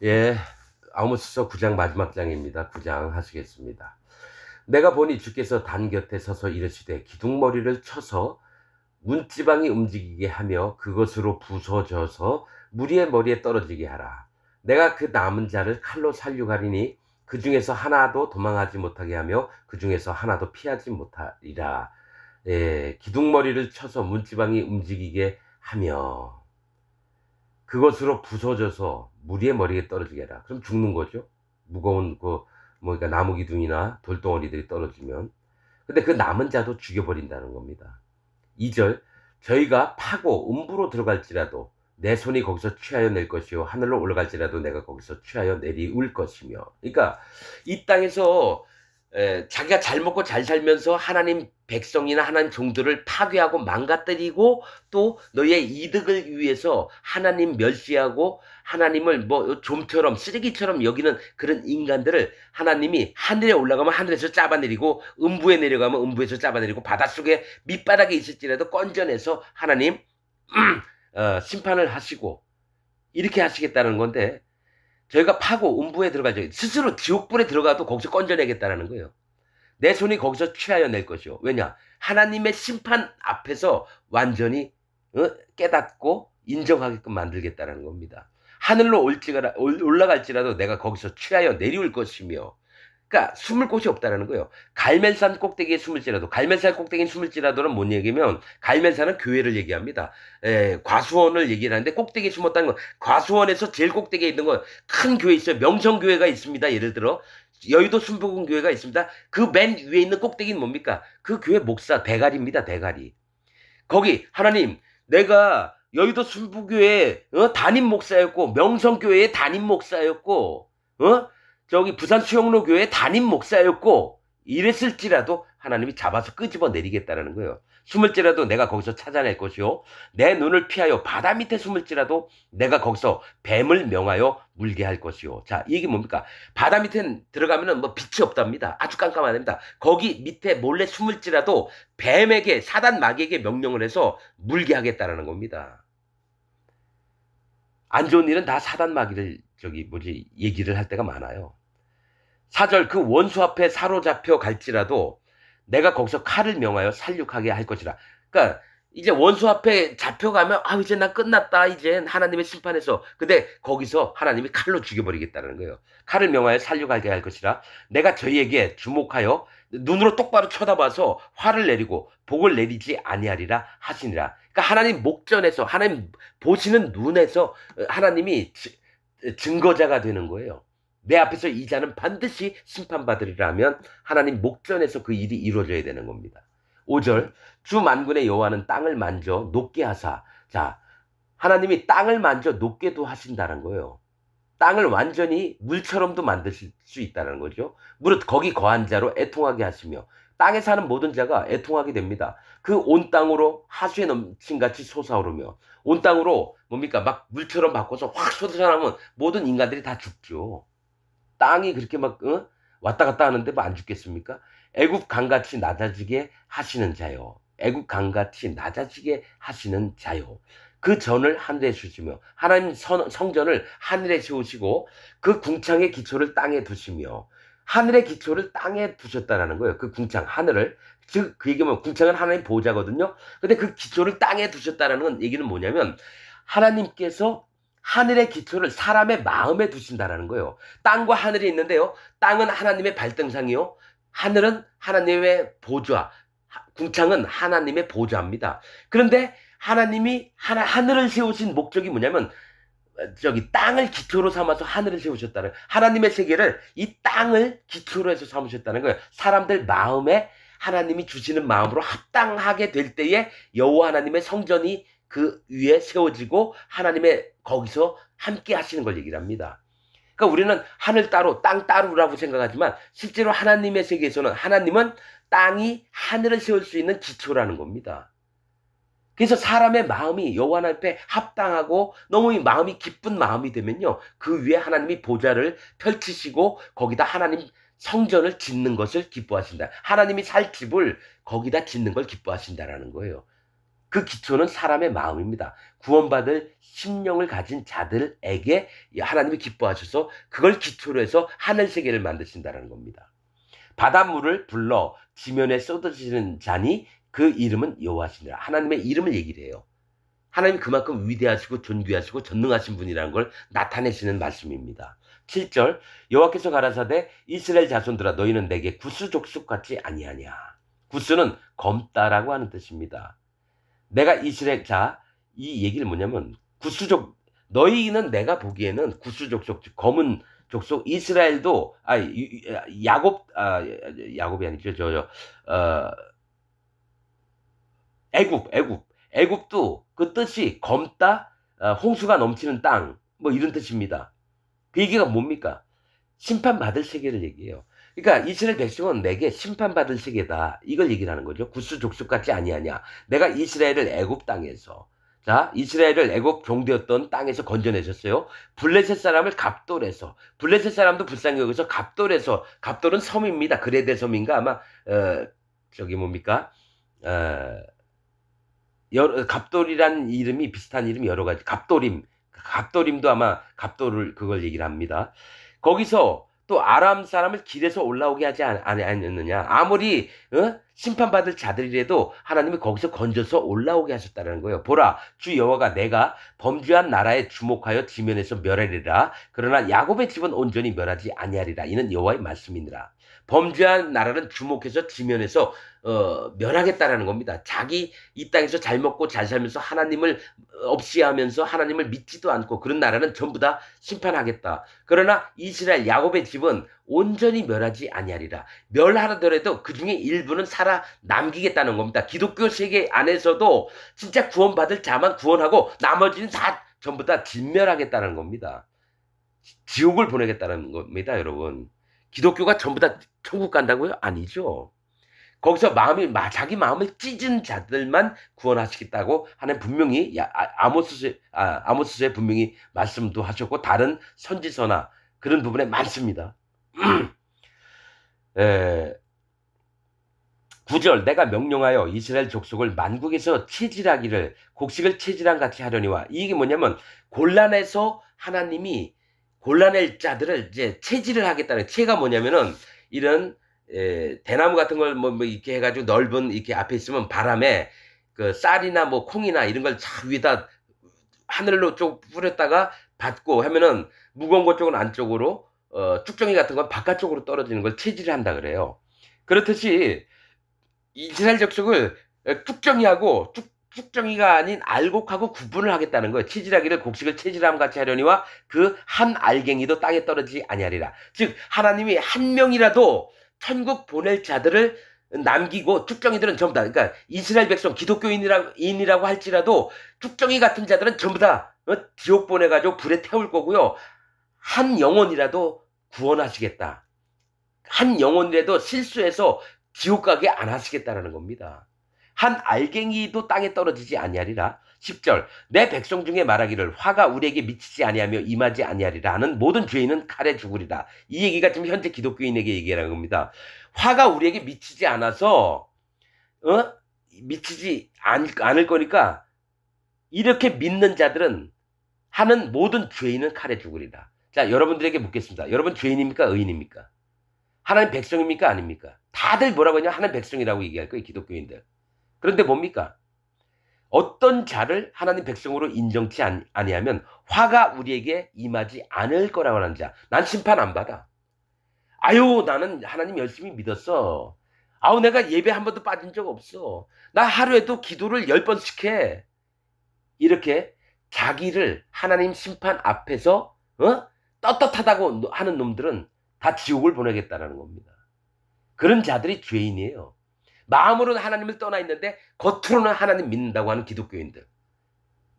예, 아모스서 9장 마지막 장입니다. 9장 하시겠습니다. 내가 보니 주께서 단 곁에 서서 이르시되 기둥머리를 쳐서 문지방이 움직이게 하며 그것으로 부서져서 무리의 머리에 떨어지게 하라. 내가 그 남은 자를 칼로 살육하리니 그 중에서 하나도 도망하지 못하게 하며 그 중에서 하나도 피하지 못하리라. 예, 기둥머리를 쳐서 문지방이 움직이게 하며 그것으로 부서져서 무리의 머리에 떨어지게 해라. 그럼 죽는 거죠. 무거운 그러니까 나무 기둥이나 돌덩어리들이 떨어지면. 근데 그 남은 자도 죽여버린다는 겁니다. 2절, 저희가 파고 음부로 들어갈지라도 내 손이 거기서 취하여 낼 것이요 하늘로 올라갈지라도 내가 거기서 취하여 내리울 것이며. 그러니까 이 땅에서 자기가 잘 먹고 잘 살면서 하나님 백성이나 하나님 종들을 파괴하고 망가뜨리고 또 너의 이득을 위해서 하나님 멸시하고 하나님을 뭐 좀처럼 쓰레기처럼 여기는 그런 인간들을 하나님이 하늘에 올라가면 하늘에서 잡아내리고 음부에 내려가면 음부에서 잡아내리고 바닷속에 밑바닥에 있을지라도 건져내서 하나님 심판을 하시고 이렇게 하시겠다는 건데, 저희가 파고 음부에 들어가죠. 스스로 지옥불에 들어가도 거기서 건져내겠다는 거예요. 내 손이 거기서 취하여 낼 것이요. 왜냐? 하나님의 심판 앞에서 완전히 깨닫고 인정하게끔 만들겠다는 겁니다. 하늘로 올라갈지라도 내가 거기서 취하여 내려올 것이며, 그러니까 숨을 곳이 없다는 거예요. 갈멜산 꼭대기에 숨을지라도, 갈멜산 꼭대기에 숨을지라도는 뭔 얘기면, 갈멜산은 교회를 얘기합니다. 과수원을 얘기하는데 꼭대기에 숨었다는 건, 과수원에서 제일 꼭대기에 있는 건 큰 교회 있어요. 명성교회가 있습니다. 예를 들어 여의도 순복음교회가 있습니다. 그 맨 위에 있는 꼭대기는 뭡니까? 그 교회 목사 대가리입니다. 대가리. 거기 하나님, 내가 여의도 순복음교회 담임 목사였고, 명성교회의 담임 목사였고, 저기 부산 수영로 교회 담임 목사였고 이랬을지라도 하나님이 잡아서 끄집어 내리겠다는 거예요. 숨을지라도 내가 거기서 찾아낼 것이요 내 눈을 피하여 바다 밑에 숨을지라도 내가 거기서 뱀을 명하여 물게 할 것이요. 자, 이게 뭡니까? 바다 밑에 들어가면은 뭐 빛이 없답니다. 아주 깜깜합니다. 거기 밑에 몰래 숨을지라도 뱀에게, 사단 마귀에게 명령을 해서 물게 하겠다는 겁니다. 안 좋은 일은 다 사단 마귀를 얘기를 할 때가 많아요. 4절, 그 원수 앞에 사로잡혀 갈지라도 내가 거기서 칼을 명하여 살육하게 할 것이라. 그러니까 이제 원수 앞에 잡혀가면 이제 난 끝났다. 이제 하나님의 심판에서. 근데 거기서 하나님이 칼로 죽여버리겠다는 거예요. 칼을 명하여 살육하게 할 것이라. 내가 저희에게 주목하여 눈으로 똑바로 쳐다봐서 화를 내리고 복을 내리지 아니하리라 하시니라. 그러니까 하나님 목전에서, 하나님 보시는 눈에서 하나님이 증거자가 되는 거예요. 내 앞에서 이 자는 반드시 심판받으리라면 하나님 목전에서 그 일이 이루어져야 되는 겁니다. 5절, 주 만군의 여호와는 땅을 만져 높게 하사. 자, 하나님이 땅을 만져 높게도 하신다는 거예요. 땅을 완전히 물처럼도 만드실 수 있다는 거죠. 무릇 거기 거한 자로 애통하게 하시며, 땅에 사는 모든 자가 애통하게 됩니다. 그 온 땅으로 하수에 넘친 같이 솟아오르며, 온 땅으로 뭡니까? 막 물처럼 바꿔서 확 솟아나면 모든 인간들이 다 죽죠. 땅이 그렇게 막 왔다 갔다 하는데 뭐 안 죽겠습니까? 애굽 강같이 낮아지게 하시는 자요. 애굽 강같이 낮아지게 하시는 자요. 그 전을 하늘에 주시며, 하나님 성전을 하늘에 세우시고 그 궁창의 기초를 땅에 두시며, 하늘의 기초를 땅에 두셨다라는 거예요. 그 궁창, 하늘을. 즉, 그 얘기면 궁창은 하나님 보호자거든요. 근데 그 기초를 땅에 두셨다라는 얘기는 뭐냐면, 하나님께서 하늘의 기초를 사람의 마음에 두신다라는 거예요. 땅과 하늘이 있는데요. 땅은 하나님의 발등상이요. 하늘은 하나님의 보좌, 궁창은 하나님의 보좌입니다. 그런데 하나님이 하늘을 세우신 목적이 뭐냐면, 땅을 기초로 삼아서 하늘을 세우셨다는, 하나님의 세계를 이 땅을 기초로 해서 삼으셨다는 거예요. 사람들 마음에 하나님이 주시는 마음으로 합당하게 될 때에 여호와 하나님의 성전이 그 위에 세워지고 하나님의 거기서 함께 하시는 걸 얘기를 합니다. 그러니까 우리는 하늘 따로 땅 따로라고 생각하지만 실제로 하나님의 세계에서는 하나님은 땅이 하늘을 세울 수 있는 기초라는 겁니다. 그래서 사람의 마음이 여호와 하나님 앞에 합당하고 너무 마음이 기쁜 마음이 되면요, 그 위에 하나님이 보좌를 펼치시고 거기다 하나님 성전을 짓는 것을 기뻐하신다. 하나님이 살 집을 거기다 짓는 걸 기뻐하신다라는 거예요. 그 기초는 사람의 마음입니다. 구원받을 심령을 가진 자들에게 하나님이 기뻐하셔서 그걸 기초로 해서 하늘세계를 만드신다는 겁니다. 바닷물을 불러 지면에 쏟아지는 자니 그 이름은 여호와시니라. 하나님의 이름을 얘기를 해요. 하나님 그만큼 위대하시고 존귀하시고 전능하신 분이라는 걸 나타내시는 말씀입니다. 7절 여호와께서 가라사대 이스라엘 자손들아 너희는 내게 구스족속 같지 아니하냐. 구스는 검다라고 하는 뜻입니다. 내가 이스라엘 이 얘기를 뭐냐면 구스족 너희는 내가 보기에는 구스족속 검은 족속 이스라엘도 야곱이 아니죠 애굽도 그 뜻이 검다 홍수가 넘치는 땅 뭐 이런 뜻입니다. 그 얘기가 뭡니까? 심판받을 세계를 얘기해요. 그러니까 이스라엘 백성은 내게 심판받을 세계다. 이걸 얘기를 하는 거죠. 구스 족속 같지 아니하냐. 내가 이스라엘을 애굽 땅에서 이스라엘을 애굽 종되었던 땅에서 건져내셨어요. 블레셋 사람을 갑돌에서 블레셋 사람도 불쌍히 여기서 갑돌에서 갑돌은 섬입니다. 그레데 섬인가 아마 갑돌이란 이름이 비슷한 이름이 여러 가지 갑돌임도 아마 갑돌을 그걸 얘기를 합니다. 거기서 또 아람 사람을 길에서 올라오게 하지 않았느냐. 아무리 심판받을 자들이라도 하나님이 거기서 건져서 올라오게 하셨다는 거예요. 보라 주 여호와가 내가 범죄한 나라에 주목하여 지면에서 멸하리라. 그러나 야곱의 집은 온전히 멸하지 아니하리라. 이는 여호와의 말씀이니라. 범죄한 나라는 주목해서 지면에서 멸하겠다라는 겁니다. 자기 이 땅에서 잘 먹고 잘 살면서 하나님을 없이 하면서 하나님을 믿지도 않고 그런 나라는 전부 다 심판하겠다. 그러나 이스라엘 야곱의 집은 온전히 멸하지 아니하리라. 멸하더라도 그 중에 일부는 살아 남기겠다는 겁니다. 기독교 세계 안에서도 진짜 구원받을 자만 구원하고 나머지는 다 전부 다 진멸하겠다는 겁니다. 지옥을 보내겠다는 겁니다, 여러분. 기독교가 전부 다 천국 간다고요? 아니죠. 거기서 자기 마음을 찢은 자들만 구원하시겠다고 하는 분명히 아모스서에 분명히 말씀도 하셨고 다른 선지서나 그런 부분에 많습니다. 9절 내가 명령하여 이스라엘 족속을 만국에서 체질하기를 곡식을 체질한 같이 하려니와 이게 뭐냐면 곤란해서 하나님이 곤란할 자들을 이제 체질을 하겠다는 체가 뭐냐면은 이런 대나무 같은 걸 뭐 이렇게 해가지고 넓은 이렇게 앞에 있으면 바람에 그 쌀이나 뭐 콩이나 이런 걸 쫙 위에다 하늘로 쭉 뿌렸다가 받고 하면은 무거운 것 쪽은 안쪽으로 쭉정이 같은 건 바깥쪽으로 떨어지는 걸 체질을 한다 그래요. 그렇듯이 이스라엘 족속을 쭉정이하고 쭉정이가 아닌 알곡하고 구분을 하겠다는 거예요. 체질하기를 곡식을 체질함 같이 하려니와 그 한 알갱이도 땅에 떨어지지 아니하리라. 즉 하나님이 한 명이라도 천국 보낼 자들을 남기고 쭉정이들은 전부 다 그러니까 이스라엘 백성 기독교인이라고 할지라도 쭉정이 같은 자들은 전부 다 지옥 보내가지고 불에 태울 거고요. 한 영혼이라도 구원하시겠다. 한 영혼이라도 실수해서 지옥 가게 안 하시겠다라는 겁니다. 한 알갱이도 땅에 떨어지지 아니하리라. 10절 내 백성 중에 말하기를 화가 우리에게 미치지 아니하며 임하지 아니하리라 하는 모든 죄인은 칼에 죽으리라. 이 얘기가 지금 현재 기독교인에게 얘기하는 겁니다. 화가 우리에게 미치지 않아서 미치지 않을 거니까 이렇게 믿는 자들은 하는 모든 죄인은 칼에 죽으리라. 자, 여러분들에게 묻겠습니다. 여러분 죄인입니까? 의인입니까? 하나님 백성입니까? 아닙니까? 다들 뭐라고 하냐? 하나님 백성이라고 얘기할 거예요. 기독교인들. 그런데 뭡니까? 어떤 자를 하나님 백성으로 인정치 아니하면 화가 우리에게 임하지 않을 거라고 하는 자. 난 심판 안 받아. 아유 나는 하나님 열심히 믿었어. 아우 내가 예배 한 번도 빠진 적 없어. 나 하루에도 기도를 10번씩 해. 이렇게 자기를 하나님 심판 앞에서 떳떳하다고 하는 놈들은 다 지옥을 보내겠다라는 겁니다. 그런 자들이 죄인이에요. 마음으로는 하나님을 떠나 있는데 겉으로는 하나님 믿는다고 하는 기독교인들.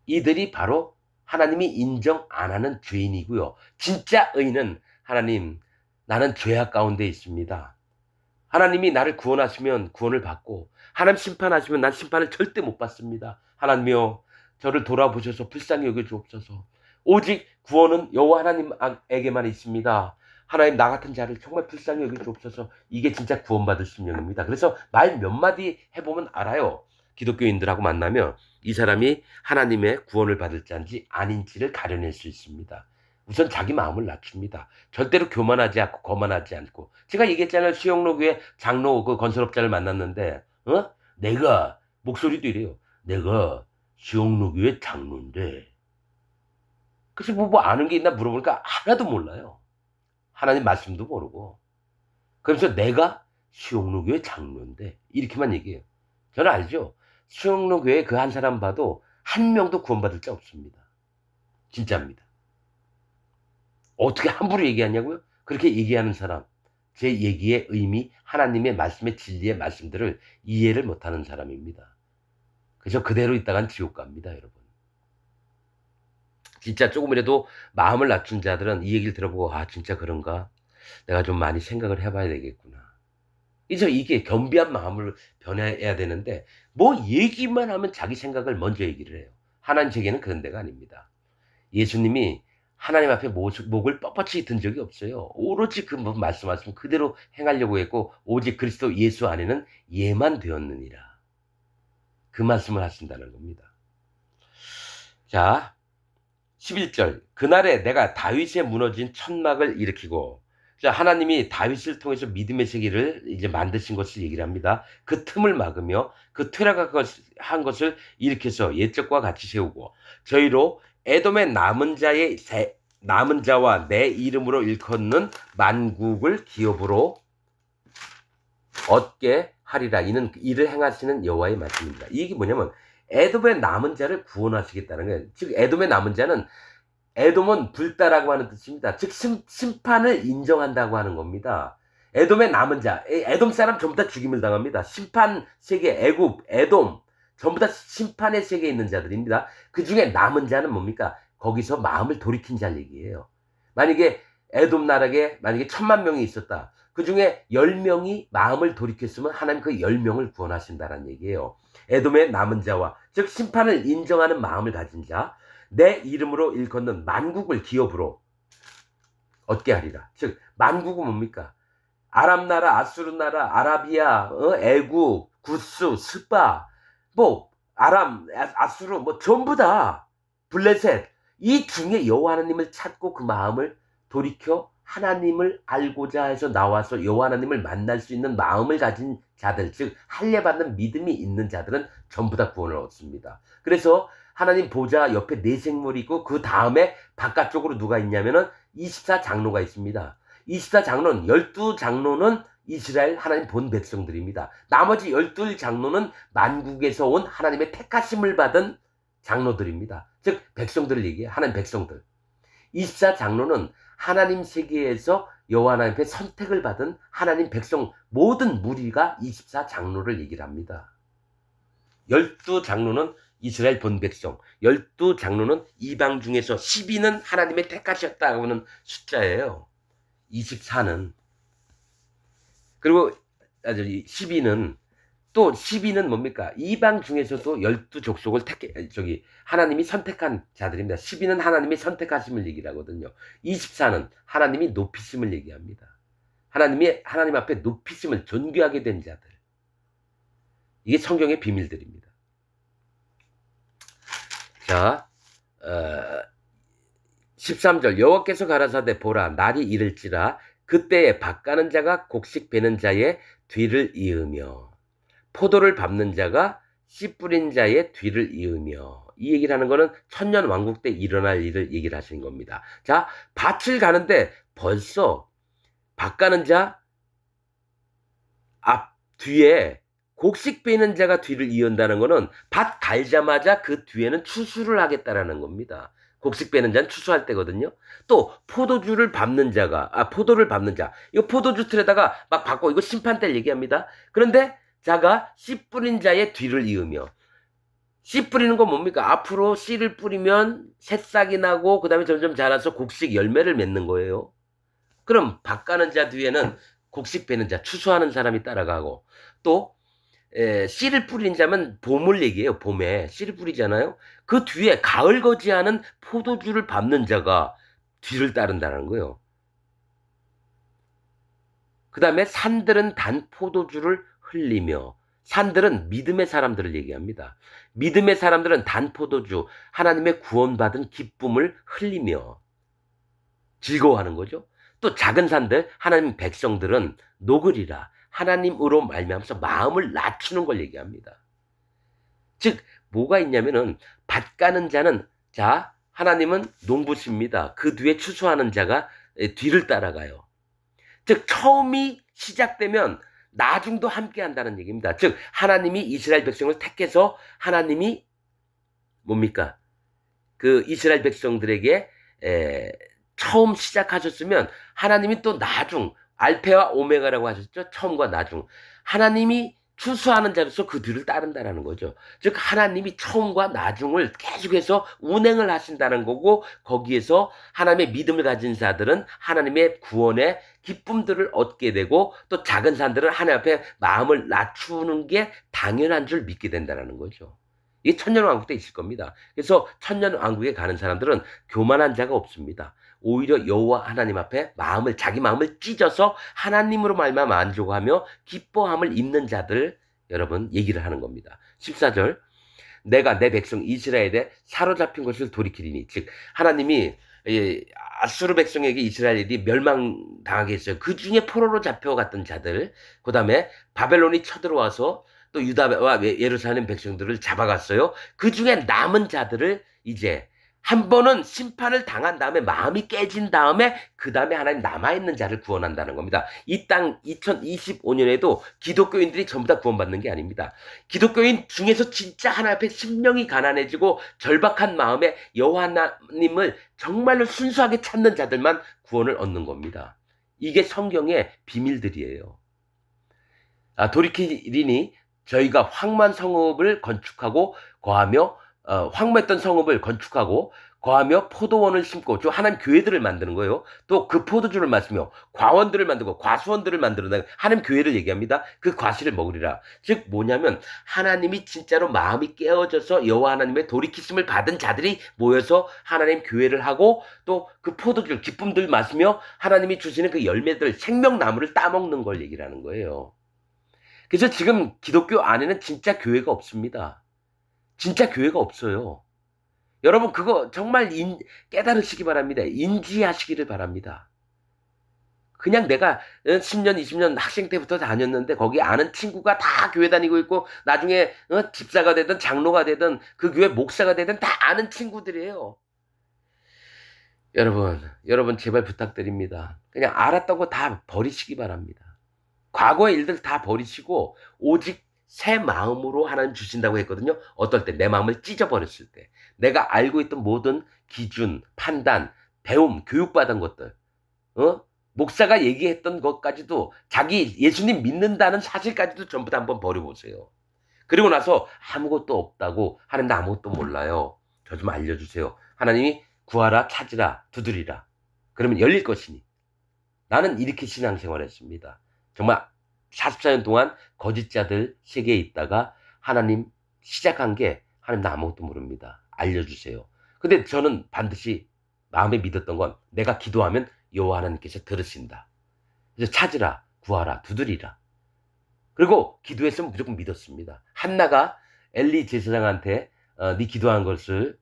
이들이 바로 하나님이 인정 안 하는 죄인이고요. 진짜 의인은 하나님 나는 죄악 가운데 있습니다. 하나님이 나를 구원하시면 구원을 받고 하나님 심판하시면 난 심판을 절대 못 받습니다. 하나님이여 저를 돌아보셔서 불쌍히 여겨주옵소서. 오직 구원은 여호와 하나님에게만 있습니다. 하나님 나 같은 자를 정말 불쌍히 여겨주옵소서. 이게 진짜 구원받을 심령입니다. 그래서 말 몇 마디 해보면 알아요. 기독교인들하고 만나면 이 사람이 하나님의 구원을 받을 자인지 아닌지를 가려낼 수 있습니다. 우선 자기 마음을 낮춥니다. 절대로 교만하지 않고 거만하지 않고. 제가 얘기했잖아요. 수영로교회 장로 그 건설업자를 만났는데 내가 목소리도 이래요. 내가 수영로교회 장로인데. 그래서 뭐 아는 게 있나 물어보니까 하나도 몰라요. 하나님 말씀도 모르고. 그러면서 내가 수영로교회 장로인데 이렇게만 얘기해요. 저는 알죠. 수영로교회 그 한 사람 봐도 한 명도 구원받을 자 없습니다. 진짜입니다. 어떻게 함부로 얘기하냐고요? 그렇게 얘기하는 사람, 제 얘기의 의미, 하나님의 말씀의 진리의 말씀들을 이해를 못하는 사람입니다. 그래서 그대로 있다간 지옥 갑니다, 여러분. 진짜 조금이라도 마음을 낮춘 자들은 이 얘기를 들어보고 진짜 그런가? 내가 좀 많이 생각을 해봐야 되겠구나. 이게 겸비한 마음을 변해야 되는데 뭐 얘기만 하면 자기 생각을 먼저 얘기를 해요. 하나님 세계는 그런 데가 아닙니다. 예수님이 하나님 앞에 목을 뻣뻣이 든 적이 없어요. 오로지 그 말씀하시면 그대로 행하려고 했고 오직 그리스도 예수 안에는 예만 되었느니라. 그 말씀을 하신다는 겁니다. 자, 11절. 그날에 내가 다윗의 무너진 천막을 일으키고, 자, 하나님이 다윗을 통해서 믿음의 세계를 이제 만드신 것을 얘기를 합니다. 그 틈을 막으며 그 퇴락한 것을 일으켜서 옛적과 같이 세우고 저희로 에돔의 남은 자와 내 이름으로 일컫는 만국을 기업으로 얻게 하리라. 이는 이를 행하시는 여호와의 말씀입니다. 이게 뭐냐면 에돔의 남은 자를 구원하시겠다는 거예요. 즉 에돔의 남은 자는 에돔은 불다라고 하는 뜻입니다. 즉 심판을 인정한다고 하는 겁니다. 에돔의 남은 자, 에돔 사람 전부 다 죽임을 당합니다. 심판 세계, 애굽, 에돔 전부 다 심판의 세계에 있는 자들입니다. 그 중에 남은 자는 뭡니까? 거기서 마음을 돌이킨 자 얘기예요. 만약에 에돔 나라에 만약에 10,000,000명이 있었다. 그 중에 10명이 마음을 돌이켰으면 하나님 그 10명을 구원하신다는 얘기예요. 에돔의 남은 자와 즉 심판을 인정하는 마음을 가진 자, 내 이름으로 일컫는 만국을 기업으로 얻게 하리라. 즉 만국은 뭡니까? 아람 나라, 아수르 나라, 아라비아, 애국, 구스, 스바, 뭐 아람, 아수르 뭐 전부 다 블레셋 이 중에 여호와 하나님을 찾고 그 마음을 돌이켜 하나님을 알고자 해서 나와서 여호와 하나님을 만날 수 있는 마음을 가진 자들, 즉 할례받는 믿음이 있는 자들은 전부 다 구원을 얻습니다. 그래서 하나님 보좌 옆에 네 생물이 있고 그 다음에 바깥쪽으로 누가 있냐면은 24장로가 있습니다. 24장로는 12장로는 이스라엘 하나님 본 백성들입니다. 나머지 12장로는 만국에서 온 하나님의 택하심을 받은 장로들입니다. 즉 백성들을 얘기해요. 하나님 백성들. 24장로는 하나님 세계에서 여호와 하나님 앞에 선택을 받은 하나님 백성 모든 무리가 24장로를 얘기를 합니다. 12장로는 이스라엘 본 백성, 12장로는 이방 중에서 12는 하나님의 택하셨다고 하는 숫자예요. 24는 그리고 12는 또 12는 뭡니까? 이방 중에서도 12족속을 하나님이 선택한 자들입니다. 12는 하나님이 선택하심을 얘기를 하거든요. 24는 하나님이 높이심을 얘기합니다. 하나님 앞에 높이심을 존귀하게 된 자들. 이게 성경의 비밀들입니다. 자, 13절 여호와께서 가라사대 보라 날이 이를지라 그때에 밭가는 자가 곡식 베는 자의 뒤를 이으며 포도를 밟는 자가 씨 뿌린 자의 뒤를 이으며 이 얘기를 하는 거는 천년 왕국 때 일어날 일을 얘기를 하시는 겁니다. 자, 밭을 가는데 벌써 밭가는 자 앞 뒤에 곡식 베는 자가 뒤를 이은다는 거는 밭 갈자마자 그 뒤에는 추수를 하겠다라는 겁니다. 곡식 베는 자는 추수할 때거든요. 또 포도주를 밟는 자가 포도를 밟는 자 이거 포도주 틀에다가 막 밟고 이거 심판 때를 얘기합니다. 그런데 자가 씨 뿌린 자의 뒤를 이으며 씨 뿌리는 건 뭡니까? 앞으로 씨를 뿌리면 새싹이 나고 그 다음에 점점 자라서 곡식 열매를 맺는 거예요. 그럼 밭 가는 자 뒤에는 곡식 베는 자 추수하는 사람이 따라가고 또 씨를 뿌린 자면 봄을 얘기해요. 봄에 씨를 뿌리잖아요. 그 뒤에 가을 거지하는 포도주를 밟는 자가 뒤를 따른다는 거예요. 그 다음에 산들은 단 포도주를 흘리며 산들은 믿음의 사람들을 얘기합니다. 믿음의 사람들은 단 포도주, 하나님의 구원받은 기쁨을 흘리며 즐거워하는 거죠. 또 작은 산들, 하나님 백성들은 녹으리라. 하나님으로 말미암아서 마음을 낮추는 걸 얘기합니다. 즉 뭐가 있냐면은 밭 가는 자는 하나님은 농부십니다. 그 뒤에 추수하는 자가 뒤를 따라가요. 즉 처음이 시작되면 나중도 함께 한다는 얘기입니다. 즉 하나님이 이스라엘 백성을 택해서 하나님이 뭡니까? 그 이스라엘 백성들에게 처음 시작하셨으면 하나님이 또 나중, 알페와 오메가라고 하셨죠. 처음과 나중. 하나님이 추수하는 자로서 그 뒤를 따른다는 거죠. 즉 하나님이 처음과 나중을 계속해서 운행을 하신다는 거고, 거기에서 하나님의 믿음을 가진 자들은 하나님의 구원의 기쁨들을 얻게 되고, 또 작은 산들은 하나님 앞에 마음을 낮추는 게 당연한 줄 믿게 된다는 거죠. 이게 천년왕국 때 있을 겁니다. 그래서 천년왕국에 가는 사람들은 교만한 자가 없습니다. 오히려 여호와 하나님 앞에 자기 마음을 찢어서 하나님으로 말미암아 만족하며 기뻐함을 입는 자들, 여러분 얘기를 하는 겁니다. 14절, 내가 내 백성 이스라엘에 사로잡힌 것을 돌이키리니. 즉 하나님이 아수르 백성에게 이스라엘이 멸망당하게 했어요. 그 중에 포로로 잡혀갔던 자들, 그 다음에 바벨론이 쳐들어와서 또 유다와 예루살렘 백성들을 잡아갔어요. 그 중에 남은 자들을 이제 한 번은 심판을 당한 다음에 마음이 깨진 다음에 그 다음에 하나님 남아있는 자를 구원한다는 겁니다. 이 땅 2025년에도 기독교인들이 전부 다 구원받는 게 아닙니다. 기독교인 중에서 진짜 하나님 앞에 심령이 가난해지고 절박한 마음에 여호와 하나님을 정말로 순수하게 찾는 자들만 구원을 얻는 겁니다. 이게 성경의 비밀들이에요. 돌이키리니 저희가 황무한 성읍을 건축하고 거하며 황무했던 성읍을 건축하고 거하며 포도원을 심고, 저 하나님 교회들을 만드는 거예요. 또 그 포도주를 마시며 과원들을 만들고 과수원들을 만들어내는 하나님 교회를 얘기합니다. 그 과실을 먹으리라. 즉 뭐냐면 하나님이 진짜로 마음이 깨어져서 여호와 하나님의 돌이키심을 받은 자들이 모여서 하나님 교회를 하고, 또 그 포도주 기쁨들 마시며 하나님이 주시는 그 열매들, 생명나무를 따먹는 걸 얘기를 하는 거예요. 그래서 지금 기독교 안에는 진짜 교회가 없습니다. 진짜 교회가 없어요. 여러분 그거 정말 깨달으시기 바랍니다. 인지하시기를 바랍니다. 그냥 내가 10년 20년 학생 때부터 다녔는데 거기 아는 친구가 다 교회 다니고 있고, 나중에 집사가 되든 장로가 되든 그 교회 목사가 되든 다 아는 친구들이에요. 여러분 제발 부탁드립니다. 그냥 알았다고 다 버리시기 바랍니다. 과거의 일들 다 버리시고 오직 새 마음으로 하나님 주신다고 했거든요. 어떨 때? 내 마음을 찢어버렸을 때. 내가 알고 있던 모든 기준, 판단, 배움, 교육받은 것들, 목사가 얘기했던 것까지도, 자기 예수님 믿는다는 사실까지도 전부 다 한번 버려보세요. 그리고 나서 아무것도 없다고, 하나님 나 아무것도 몰라요, 저 좀 알려주세요. 하나님이 구하라, 찾으라, 두드리라. 그러면 열릴 것이니. 나는 이렇게 신앙생활을 했습니다. 정말 44년 동안 거짓자들 세계에 있다가 하나님 시작한 게, 하나님 나 아무것도 모릅니다, 알려주세요. 근데 저는 반드시 마음에 믿었던 건, 내가 기도하면 여호와 하나님께서 들으신다. 그래서 찾으라, 구하라, 두드리라. 그리고 기도했으면 무조건 믿었습니다. 한나가 엘리 제사장한테 네 기도한 것을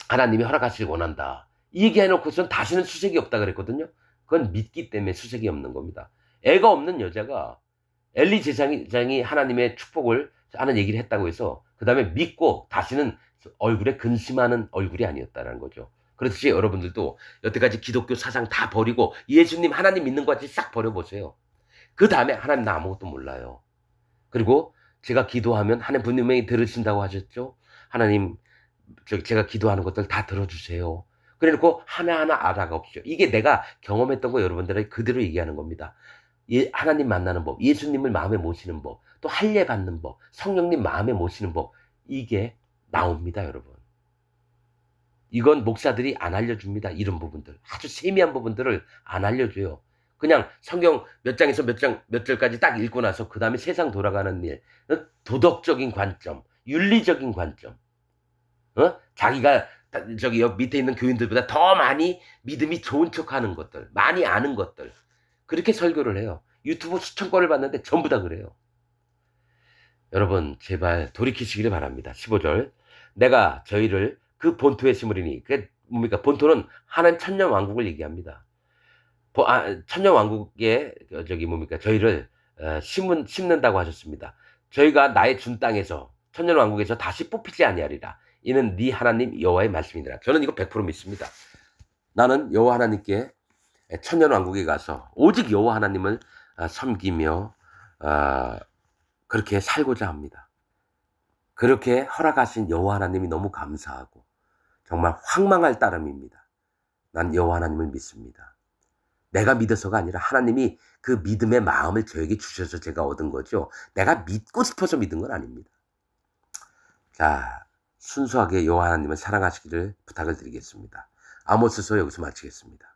하나님이 허락하시길 원한다, 이 얘기해놓고선 다시는 수색이 없다 그랬거든요. 그건 믿기 때문에 수색이 없는 겁니다. 애가 없는 여자가 엘리 제사장이 하나님의 축복을 하는 얘기를 했다고 해서 그 다음에 믿고 다시는 얼굴에 근심하는 얼굴이 아니었다는 거죠. 그렇듯이 여러분들도 여태까지 기독교 사상 다 버리고 예수님 하나님 믿는 것 같이 싹 버려보세요. 그 다음에 하나님 나 아무것도 몰라요. 그리고 제가 기도하면 하나님 분명히 들으신다고 하셨죠. 하나님 제가 기도하는 것들 다 들어주세요. 그래놓고 하나하나 알아가십시오. 이게 내가 경험했던 거 여러분들에게 그대로 얘기하는 겁니다. 하나님 만나는 법, 예수님을 마음에 모시는 법, 또 할례 받는 법, 성령님 마음에 모시는 법, 이게 나옵니다, 여러분. 이건 목사들이 안 알려줍니다. 이런 부분들, 아주 세미한 부분들을 안 알려줘요. 그냥 성경 몇 장에서 몇 절까지 딱 읽고 나서 그 다음에 세상 돌아가는 일, 도덕적인 관점, 윤리적인 관점, 자기가 저기 옆 밑에 있는 교인들보다 더 많이 믿음이 좋은 척하는 것들, 많이 아는 것들, 그렇게 설교를 해요. 유튜브 수천 건을 봤는데 전부 다 그래요. 여러분 제발 돌이키시기를 바랍니다. 15절 내가 저희를 그 본토에 심으리니 그게 뭡니까? 본토는 하나님 천년왕국을 얘기합니다. 천년왕국에 저기 뭡니까? 저희를 심는다고 하셨습니다. 저희가 나의 준 땅에서 천년왕국에서 다시 뽑히지 아니하리라. 이는 네 하나님 여호와의 말씀이니라. 저는 이거 100% 믿습니다. 나는 여호와 하나님께 천년왕국에 가서 오직 여호와 하나님을 섬기며 그렇게 살고자 합니다. 그렇게 허락하신 여호와 하나님이 너무 감사하고 정말 황망할 따름입니다. 난 여호와 하나님을 믿습니다. 내가 믿어서가 아니라 하나님이 그 믿음의 마음을 저에게 주셔서 제가 얻은 거죠. 내가 믿고 싶어서 믿은 건 아닙니다. 자, 순수하게 여호와 하나님을 사랑하시기를 부탁을 드리겠습니다. 아모스서 여기서 마치겠습니다.